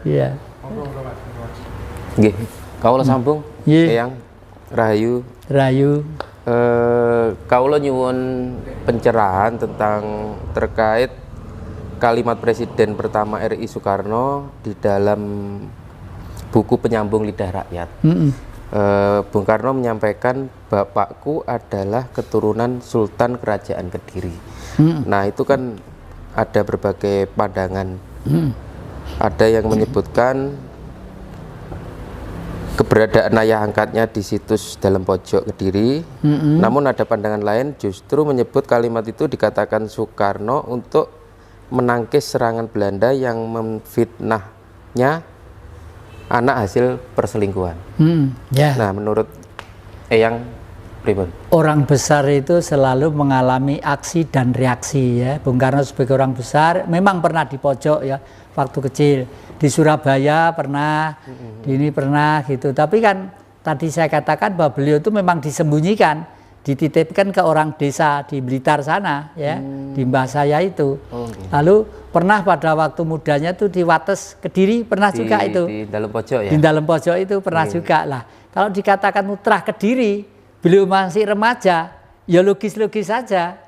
Iya. Nggih, kawula sambung. Nggih. Eyang Rahayu. Rahayu. Kawula nyuwun pencerahan tentang terkait kalimat Presiden pertama RI Soekarno di dalam buku Penyambung Lidah Rakyat. Bung Karno menyampaikan bapakku adalah keturunan Sultan Kerajaan Kediri. Nah itu kan ada berbagai pandangan. Ada yang menyebutkan keberadaan ayah angkatnya di situs Dalam Pojok Kediri. Namun ada pandangan lain justru menyebut kalimat itu dikatakan Soekarno untuk menangkis serangan Belanda yang memfitnahnya anak hasil perselingkuhan. Nah, menurut Eyang pripun? Orang besar itu selalu mengalami aksi dan reaksi ya. Bung Karno sebagai orang besar memang pernah di pojok ya waktu kecil. Di Surabaya pernah, di ini pernah gitu. Tapi kan tadi saya katakan bahwa beliau itu memang disembunyikan, dititipkan ke orang desa di Blitar sana ya, di mbah saya itu. Lalu pernah pada waktu mudanya tuh di Wates Kediri pernah juga itu. Di dalam pojok ya. Di dalam pojok itu pernah juga lah. Kalau dikatakan mutrah Kediri, beliau masih remaja, ya logis-logis saja.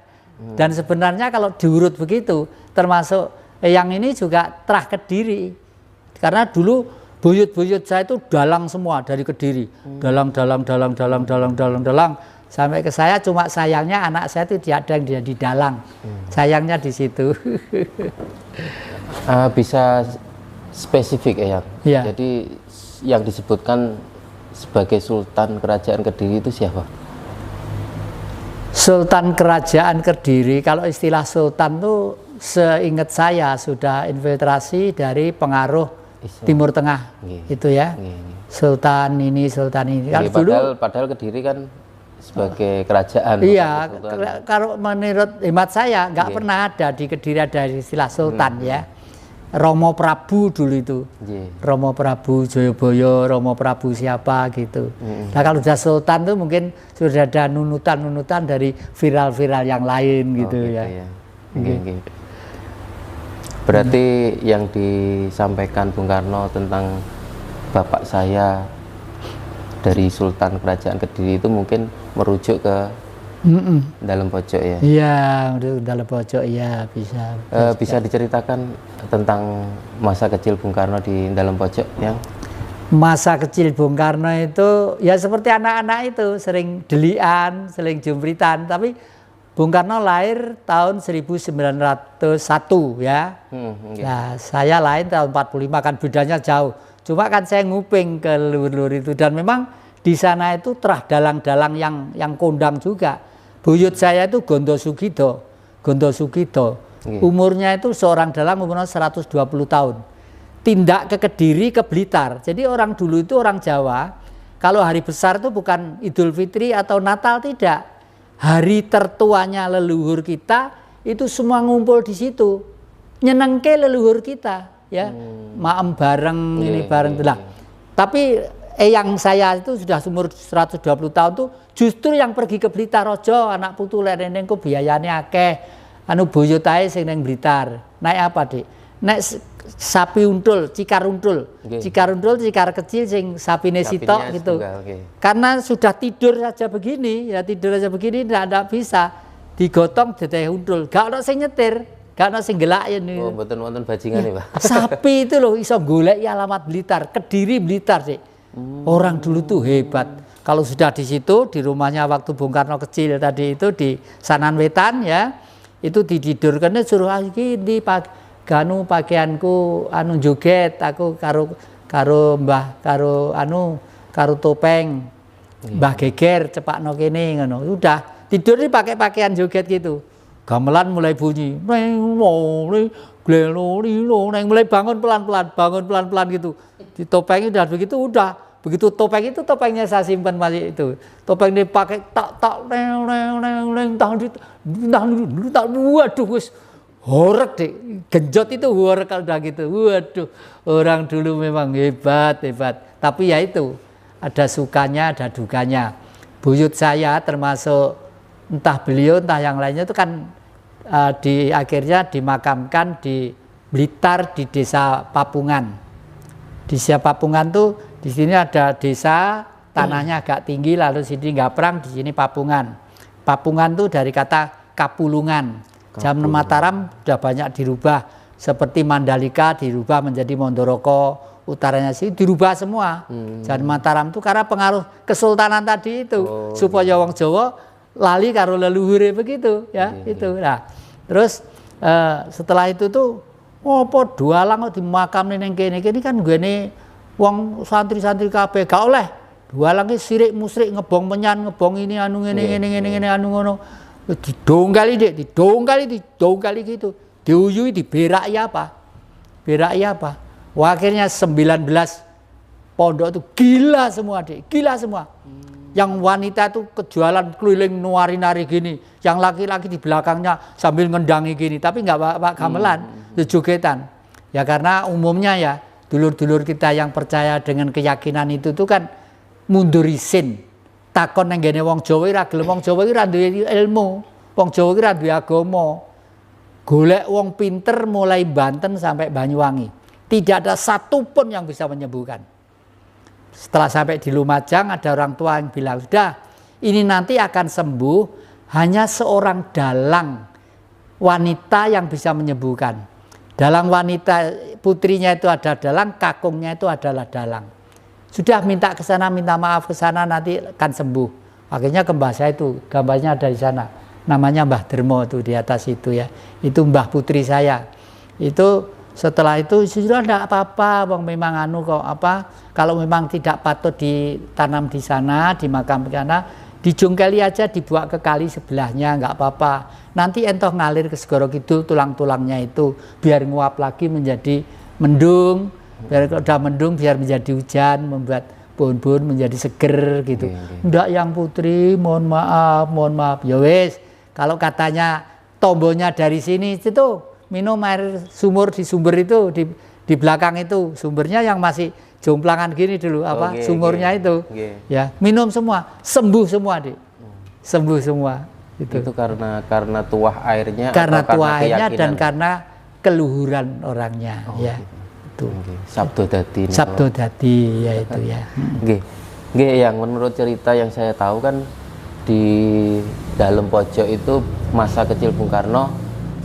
Dan sebenarnya kalau diurut begitu, termasuk yang ini juga terah Kediri. Karena dulu buyut-buyut saya itu dalang semua dari Kediri. Dalang sampai ke saya, cuma sayangnya anak saya itu tidak ada yang dia di dalang. Sayangnya di situ. Bisa spesifik ya. Jadi yang disebutkan sebagai Sultan Kerajaan Kediri itu siapa? Sultan Kerajaan Kediri, kalau istilah Sultan itu seingat saya sudah infiltrasi dari pengaruh Timur Tengah itu ya. Sultan ini. Padahal Kediri kan sebagai kerajaan. Iya, kalau menurut hemat saya nggak pernah ada di Kediri ada istilah Sultan ya. Romo Prabu dulu itu. Romo Prabu Joyoboyo, Romo Prabu siapa gitu. Nah kalau sudah Sultan tuh mungkin sudah ada nunutan dari viral-viral yang lain gitu ya. Berarti yang disampaikan Bung Karno tentang bapak saya dari Sultan Kerajaan Kediri itu mungkin merujuk ke Dalam Pojok ya? Iya, Dalam Pojok ya bisa. Bisa diceritakan tentang masa kecil Bung Karno di Dalam Pojok yang? Masa kecil Bung Karno itu ya seperti anak-anak itu sering delian, sering jumpritan, tapi Bung Karno lahir tahun 1901 ya. Nah, saya lahir tahun 45 kan bedanya jauh. Cuma kan saya nguping ke luhur-luhur itu dan memang di sana itu terah dalang-dalang yang kondang juga. Buyut saya itu Gondo Sugito. Umurnya itu seorang dalang umurnya 120 tahun. Tindak ke Kediri, ke Blitar. Jadi orang dulu itu orang Jawa, kalau hari besar itu bukan Idul Fitri atau Natal, tidak. Hari tertuanya leluhur kita itu semua ngumpul di situ. Nyenengke leluhur kita, ya. Maem bareng, ini bareng. Tapi yang saya itu sudah umur 120 tahun tuh justru yang pergi ke Blitar Rojo, anak putu leneng kok biayane akeh. Anu buyut ae sing ning Blitar. Naik apa, Dik? Naik sapi untul, cikar untul. Cikar kecil sing sapine sitok gitu. Karena sudah tidur saja begini, tidak bisa digotong teteh untul. Gak ono sing nyetir, gak ono sing gelakin. Oh, mboten wonten bajingan ya, Pak. Sapi itu loh iso goleki alamat Blitar, Kediri Blitar sih. Orang dulu tuh hebat. Kalau sudah di situ di rumahnya waktu Bung Karno kecil tadi itu di Sanan Wetan ya, itu ditidurkan suruh iki di ganu pakaianku anu joget aku karo mbah karo topeng Mbah Geger cepakno kene ngono. Udah tidur nih pakai pakaian joget gitu. Gamelan mulai bunyi. Mulai bangun pelan-pelan gitu. Di topeng udah begitu udah. Begitu topeng itu topengnya saya simpan masih itu. Topeng ini pakai tak waduh wis horek deh. Genjot itu horek kalau udah gitu. Waduh, orang dulu memang hebat. Tapi ya itu ada sukanya, ada dukanya. Buyut saya termasuk entah beliau entah yang lainnya itu kan akhirnya dimakamkan di Blitar di desa Papungan. Di siap Papungan tuh di sini ada desa, tanahnya agak tinggi, lalu sini Gaprang, di sini Papungan. Papungan tuh dari kata kapulungan. Zaman Mataram sudah banyak dirubah, seperti Mandalika dirubah menjadi Mondoroko, utaranya sih dirubah semua. Zaman Mataram tuh karena pengaruh kesultanan tadi itu, supaya wong Jawa lali karo leluhure begitu ya, itu. Nah, terus setelah itu tuh opo dualang kok dimakamne ning kene kan gene wong santri-santri kabeh gak oleh. Dualang ki sirik musrik ngebong menyan, ngebong ini anu ngene anu ngono. Didongkali gitu. Diuyui diberaki apa? Beraki apa? Wah, akhirnya 19 pondok itu gila semua, Dik. Gila semua. Yang wanita itu kejualan keliling nari-nari gini, yang laki-laki di belakangnya sambil ngendangi gini, tapi nggak Pak gamelan, jogetan. Ya karena umumnya ya dulur-dulur kita yang percaya dengan keyakinan itu tuh kan mundur isin. Takon nang ngene wong Jawa ora gelem, wong Jawa ora duwe ilmu, wong Jawa ora duwe agama. Golek wong pinter mulai Banten sampai Banyuwangi. Tidak ada satupun yang bisa menyembuhkan. Setelah sampai di Lumajang ada orang tua yang bilang, sudah ini nanti akan sembuh hanya seorang dalang wanita yang bisa menyembuhkan. Dalang wanita putrinya itu ada dalang, kakungnya itu adalah dalang. Sudah minta ke sana, minta maaf ke sana, nanti akan sembuh. Akhirnya ke mbah saya itu, gambarnya ada di sana. Namanya Mbah Dermo itu di atas itu ya. Itu mbah putri saya. Itu setelah itu sudah tidak apa-apa, bang memang anu kok apa. Kalau memang tidak patut ditanam di sana, di makam di sana, dijungkeli aja, dibuat ke kali sebelahnya, nggak apa-apa. Nanti entoh ngalir ke Segoro Kidul tulang-tulangnya itu, biar nguap lagi menjadi mendung. Biar udah mendung biar menjadi hujan, membuat pohon-pohon menjadi seger gitu. Ndak yang putri, mohon maaf. Ya wes, kalau katanya tombonya dari sini itu minum air sumur di sumber itu di belakang itu, sumbernya yang masih jomplangan gini dulu apa sumurnya itu. Ya, minum semua, sembuh semua, Dik. Sembuh semua gitu. Itu karena tuah airnya karena atau tuah airnya keyakinan? Dan karena keluhuran orangnya ya. Gitu. Sabdo Dadi ya itu ya. Yang menurut cerita yang saya tahu kan di dalam pojok itu masa kecil Bung Karno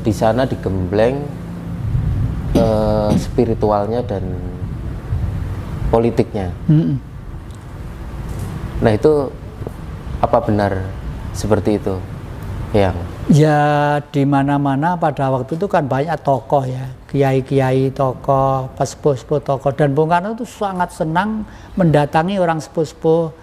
di sana digembleng spiritualnya dan politiknya. Nah itu apa benar seperti itu, Yang? Ya di mana-mana pada waktu itu kan banyak tokoh ya, kiai-kiai tokoh, sepuh-sepuh tokoh, dan Bung Karno itu sangat senang mendatangi orang sepuh-sepuh,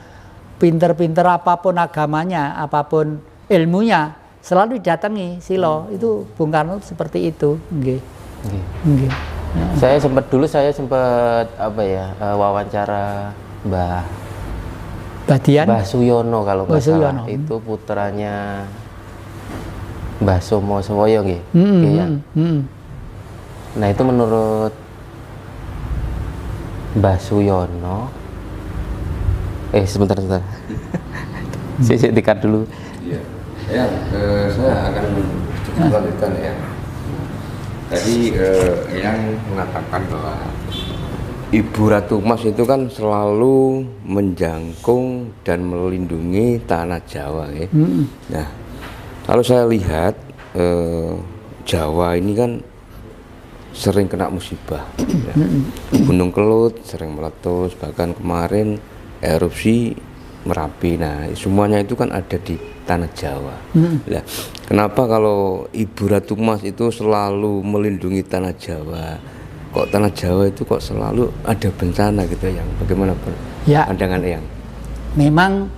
pinter-pinter apapun agamanya, apapun ilmunya, selalu didatangi silo. Itu Bung Karno seperti itu. Saya sempat wawancara Mbah Suyono kalau nggak salah, itu putranya Mbah Somo Sowoyo nggih. Nah itu menurut Mbah Suyono sebentar. Saya dekat dulu. Iya. Saya akan lanjutkan ya. Tadi yang mengatakan bahwa Ibu Ratu Mas itu kan selalu menjangkung dan melindungi tanah Jawa ya. Nah, kalau saya lihat Jawa ini kan sering kena musibah ya. Gunung Kelut sering meletus, bahkan kemarin erupsi Merapi. Nah semuanya itu kan ada di tanah Jawa. Nah, kenapa kalau Ibu Ratu Mas itu selalu melindungi tanah Jawa, kok tanah Jawa itu kok selalu ada bencana gitu yang bagaimana pandangan Eyang? Memang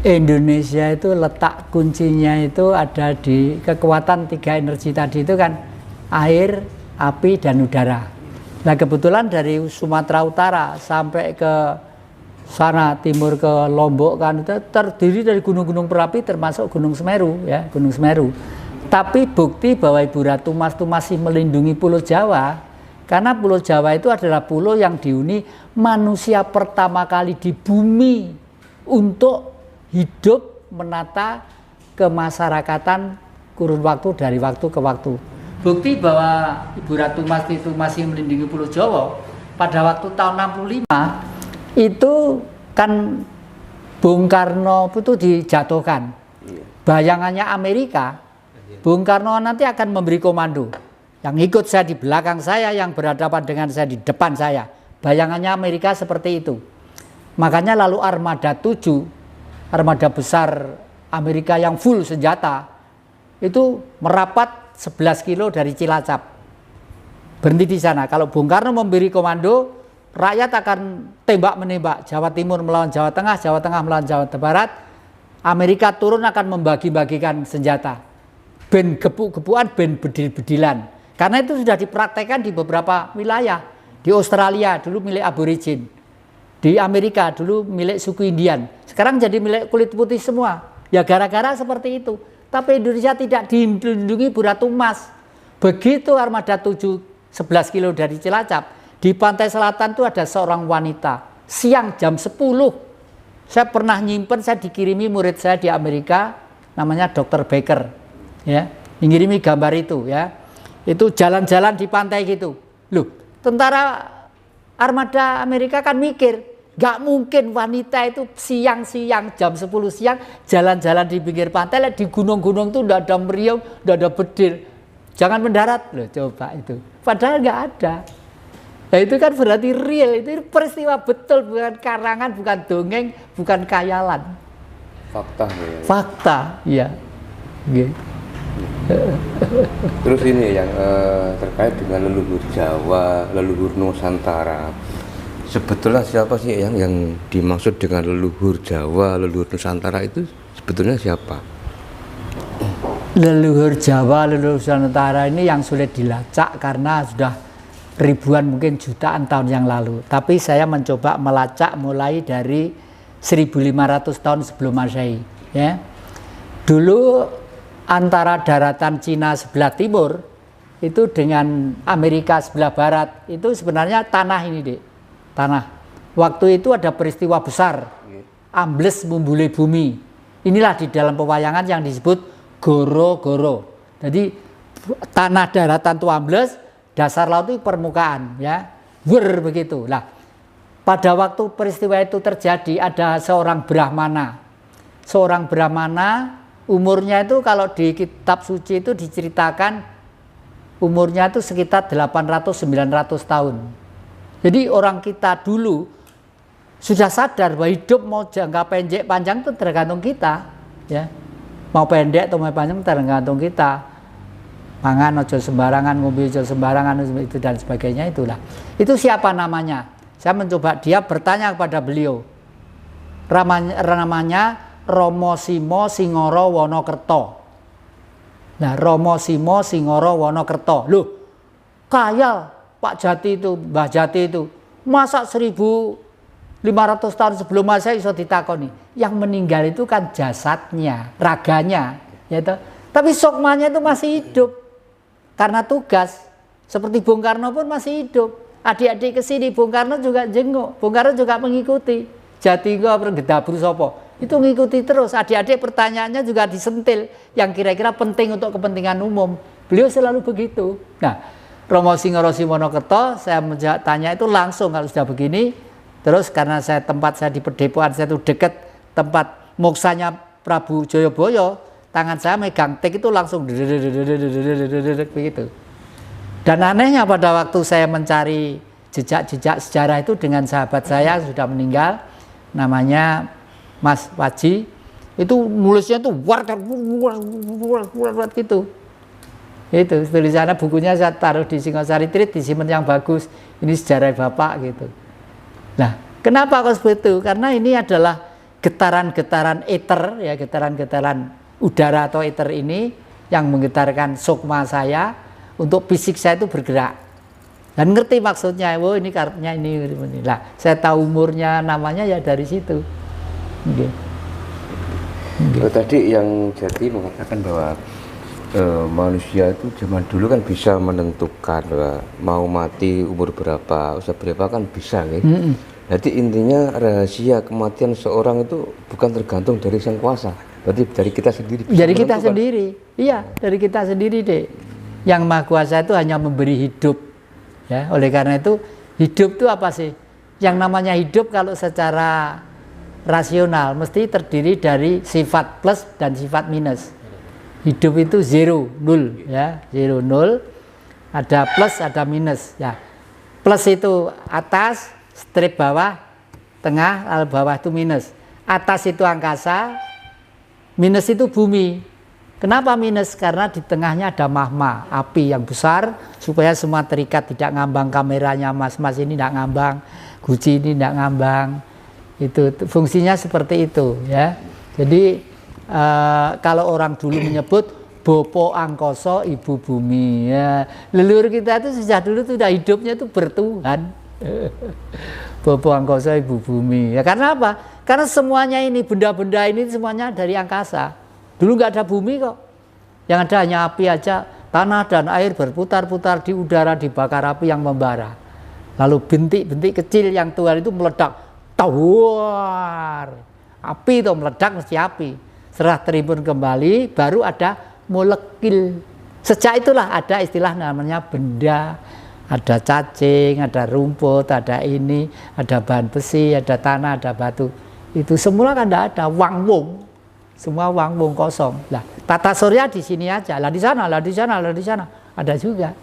Indonesia itu letak kuncinya itu ada di kekuatan 3 energi tadi itu kan, air, api, dan udara. Nah kebetulan dari Sumatera Utara sampai ke sana timur ke Lombok kan itu terdiri dari gunung-gunung berapi termasuk Gunung Semeru ya, Gunung Semeru. Tapi bukti bahwa Ibu Ratu Mas itu masih melindungi Pulau Jawa karena Pulau Jawa itu adalah pulau yang dihuni manusia pertama kali di bumi untuk hidup menata kemasyarakatan kurun waktu dari waktu ke waktu. Bukti bahwa Ibu Ratu Mas itu masih melindungi Pulau Jawa pada waktu tahun 65 itu kan Bung Karno itu dijatuhkan. Bayangannya Amerika, Bung Karno nanti akan memberi komando. Yang ikut saya di belakang saya, yang berhadapan dengan saya di depan saya. Bayangannya Amerika seperti itu. Makanya lalu Armada 7, armada besar Amerika yang full senjata, itu merapat 11 kilo dari Cilacap. Berhenti di sana. Kalau Bung Karno memberi komando, rakyat akan tembak-menembak. Jawa Timur melawan Jawa Tengah melawan Jawa Barat. Amerika turun akan membagi-bagikan senjata. Ben gebuk-gebukan, ben bedil-bedilan. Karena itu sudah dipraktekkan di beberapa wilayah. Di Australia dulu milik aborigin. Di Amerika dulu milik suku Indian. Sekarang jadi milik kulit putih semua. Ya gara-gara seperti itu. Tapi Indonesia tidak dilindungi Bu Ratu Mas. Begitu Armada 7 11 kilo dari Cilacap, di pantai selatan itu ada seorang wanita. Siang jam 10. Saya pernah nyimpen, saya dikirimi murid saya di Amerika, namanya Dr. Baker. Ya, ngirimi gambar itu ya. Itu jalan-jalan di pantai gitu. Loh, tentara armada Amerika kan mikir, gak mungkin wanita itu siang-siang jam 10 siang jalan-jalan di pinggir pantai, di gunung-gunung tuh udah ada meriam, udah ada bedil. Jangan mendarat loh, coba itu. Padahal nggak ada. Nah itu kan berarti real, itu peristiwa betul, bukan karangan, bukan dongeng, bukan khayalan. Fakta ya. Fakta, ya. Okay. Terus ini yang terkait dengan leluhur Jawa, leluhur Nusantara. Sebetulnya siapa sih yang dimaksud dengan leluhur Jawa, leluhur Nusantara itu sebetulnya siapa? Leluhur Jawa, leluhur Nusantara ini yang sulit dilacak karena sudah ribuan mungkin jutaan tahun yang lalu. Tapi saya mencoba melacak mulai dari 1500 tahun sebelum Masehi. Ya. Dulu antara daratan Cina sebelah timur itu dengan Amerika sebelah barat itu sebenarnya tanah ini, Dek. Tanah. Waktu itu ada peristiwa besar, ambles membuli bumi. Inilah di dalam pewayangan yang disebut goro-goro. Jadi tanah daratan itu ambles, dasar laut itu permukaan, ya, begitu. Lah, pada waktu peristiwa itu terjadi ada seorang Brahmana. Seorang Brahmana umurnya itu kalau di kitab suci itu diceritakan umurnya itu sekitar 800-900 tahun. Jadi orang kita dulu sudah sadar bahwa hidup mau jangka pendek panjang itu tergantung kita, ya. Mau pendek atau mau panjang tergantung kita. Pangan ojo sembarangan, ngombe ojo sembarangan, itu dan sebagainya itulah. Itu siapa namanya? Saya mencoba dia bertanya kepada beliau. Namanya Romo Simo Singoro Wonokerto. Nah, Romo Simo Singoro Wonokerto. Loh, kayal Pak Jati itu, Mbah Jati itu. Masa 1500 tahun sebelum Masehi iso ditakoni. Yang meninggal itu kan jasadnya, raganya, ya toh. Tapi sukmanya itu masih hidup. Karena tugas. Seperti Bung Karno pun masih hidup. Adik-adik kesini Bung Karno juga jenguk. Bung Karno juga mengikuti. Jati gua gedabru sopo. Itu ngikuti terus. Adik-adik pertanyaannya juga disentil. Yang kira-kira penting untuk kepentingan umum. Beliau selalu begitu. Nah, Romo Singoro Wonokerto, saya tanya itu langsung kalau sudah begini. Terus karena tempat saya di Perdepoan, saya itu dekat tempat moksanya Prabu Joyoboyo, tangan saya megang tik itu langsung begitu. Dan anehnya pada waktu saya mencari jejak-jejak sejarah itu dengan sahabat saya yang sudah meninggal, namanya Mas Waji, itu nulisnya tuh gitu. Itu tulisannya, bukunya saya taruh di Singosari Trit, disimpan yang bagus. Ini sejarah Bapak gitu. Nah, kenapa kok seperti itu? Karena ini adalah getaran-getaran ether, ya, getaran-getaran udara atau ether ini yang menggetarkan sukma saya untuk fisik saya itu bergerak. Dan ngerti maksudnya, oh ini kartunya ini. Lah, saya tahu umurnya, namanya ya dari situ. Okay. Okay. Tadi yang Jati mengatakan bahwa manusia itu zaman dulu kan bisa menentukan bahwa mau mati umur berapa, usia berapa kan bisa, gitu. Jadi intinya rahasia kematian seorang itu bukan tergantung dari sang kuasa, berarti dari kita sendiri. Dari kita sendiri, iya, dari kita sendiri, Dek. Yang Maha Kuasa itu hanya memberi hidup, ya. Oleh karena itu Hidup itu apa sih? Yang namanya hidup kalau secara rasional mesti terdiri dari sifat plus dan sifat minus. Hidup itu 0, 0 ya, 0, 0. Ada plus, ada minus ya. Plus itu atas, strip bawah, tengah, lalu bawah itu minus. Atas itu angkasa, minus itu bumi. Kenapa minus? Karena di tengahnya ada magma, api yang besar, supaya semua terikat, tidak ngambang kameranya, mas ini tidak ngambang, Guci ini tidak ngambang. Itu fungsinya seperti itu ya. Jadi kalau orang dulu menyebut Bopo Angkoso Ibu Bumi ya, leluhur kita itu sejak dulu sudah hidupnya itu bertuhan. Bopo Angkoso Ibu Bumi ya, karena apa? Karena semuanya ini, benda-benda ini semuanya dari angkasa. Dulu nggak ada bumi kok, yang ada hanya api aja, tanah dan air berputar-putar di udara, dibakar api yang membara. Lalu bintik-bintik kecil yang Tuhan itu meledak, tawar, api itu meledak mesti api. Setelah terimbun kembali, baru ada molekul. Sejak itulah ada istilah namanya benda, ada cacing, ada rumput, ada ini, ada bahan besi, ada tanah, ada batu. Itu semula kan tidak ada, wang-wung. Semua wang wong kosong. Lah, tata surya di sini aja. Lah di sana, lah di sana, lah di sana. Ada juga.